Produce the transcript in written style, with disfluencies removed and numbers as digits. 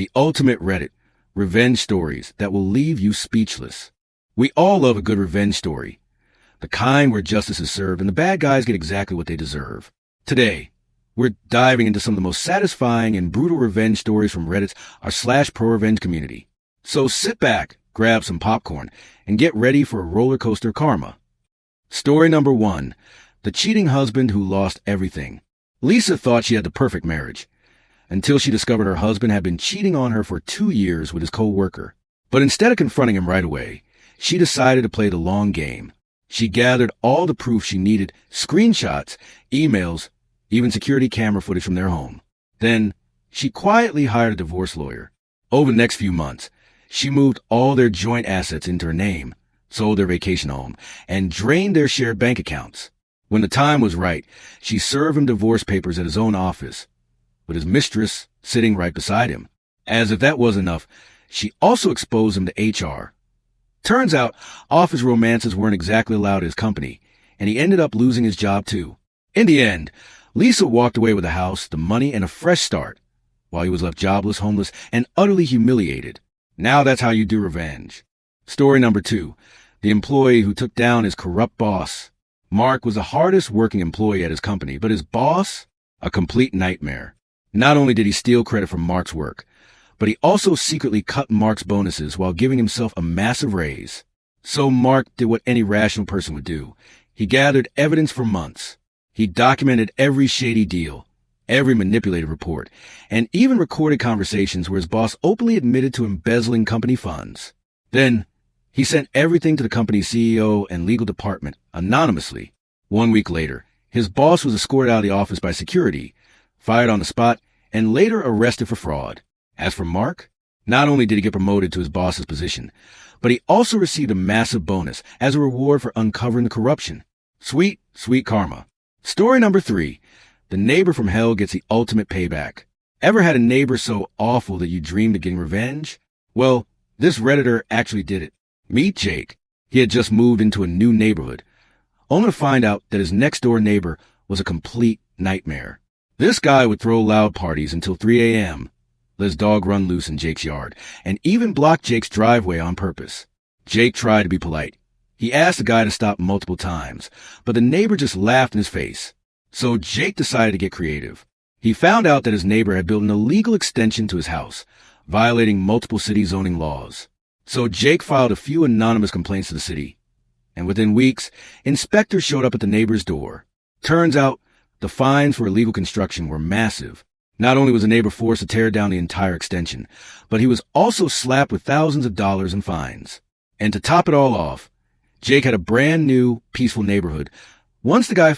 the ultimate Reddit revenge stories that will leave you speechless. We all love a good revenge story, the kind where justice is served and the bad guys get exactly what they deserve. Today, we're diving into some of the most satisfying and brutal revenge stories from Reddit's r/ProRevenge community. So sit back, grab some popcorn, and get ready for a roller coaster karma. Story number 1. The cheating husband who lost everything. Lisa thought she had the perfect marriage, until she discovered her husband had been cheating on her for 2 years with his co-worker. But instead of confronting him right away, she decided to play the long game. She gathered all the proof she needed, screenshots, emails, even security camera footage from their home. Then, she quietly hired a divorce lawyer. Over the next few months, she moved all their joint assets into her name, sold their vacation home, and drained their shared bank accounts. When the time was right, she served him divorce papers at his own office, with his mistress sitting right beside him. As if that wasn't enough, she also exposed him to HR. Turns out, office romances weren't exactly allowed at his company, and he ended up losing his job too. In the end, Lisa walked away with the house, the money, and a fresh start, while he was left jobless, homeless, and utterly humiliated. Now that's how you do revenge. Story number 2. The employee who took down his corrupt boss. Mark was the hardest working employee at his company, but his boss? A complete nightmare. Not only did he steal credit from Mark's work, but he also secretly cut Mark's bonuses while giving himself a massive raise. So Mark did what any rational person would do. He gathered evidence for months. He documented every shady deal, every manipulated report, and even recorded conversations where his boss openly admitted to embezzling company funds. Then, he sent everything to the company's CEO and legal department anonymously. 1 week later, his boss was escorted out of the office by security, fired on the spot, and later arrested for fraud. As for Mark, not only did he get promoted to his boss's position, but he also received a massive bonus as a reward for uncovering the corruption. Sweet, sweet karma. Story number 3. The neighbor from hell gets the ultimate payback. Ever had a neighbor so awful that you dreamed of getting revenge? Well, this Redditor actually did it. Meet Jake. He had just moved into a new neighborhood, only to find out that his next-door neighbor was a complete nightmare. This guy would throw loud parties until 3 a.m., let his dog run loose in Jake's yard, and even block Jake's driveway on purpose. Jake tried to be polite. He asked the guy to stop multiple times, but the neighbor just laughed in his face. So Jake decided to get creative. He found out that his neighbor had built an illegal extension to his house, violating multiple city zoning laws. So Jake filed a few anonymous complaints to the city, and within weeks, inspectors showed up at the neighbor's door. Turns out, the fines for illegal construction were massive. Not only was the neighbor forced to tear down the entire extension, but he was also slapped with thousands of dollars in fines. And to top it all off, Jake had a brand new, peaceful neighborhood once the guy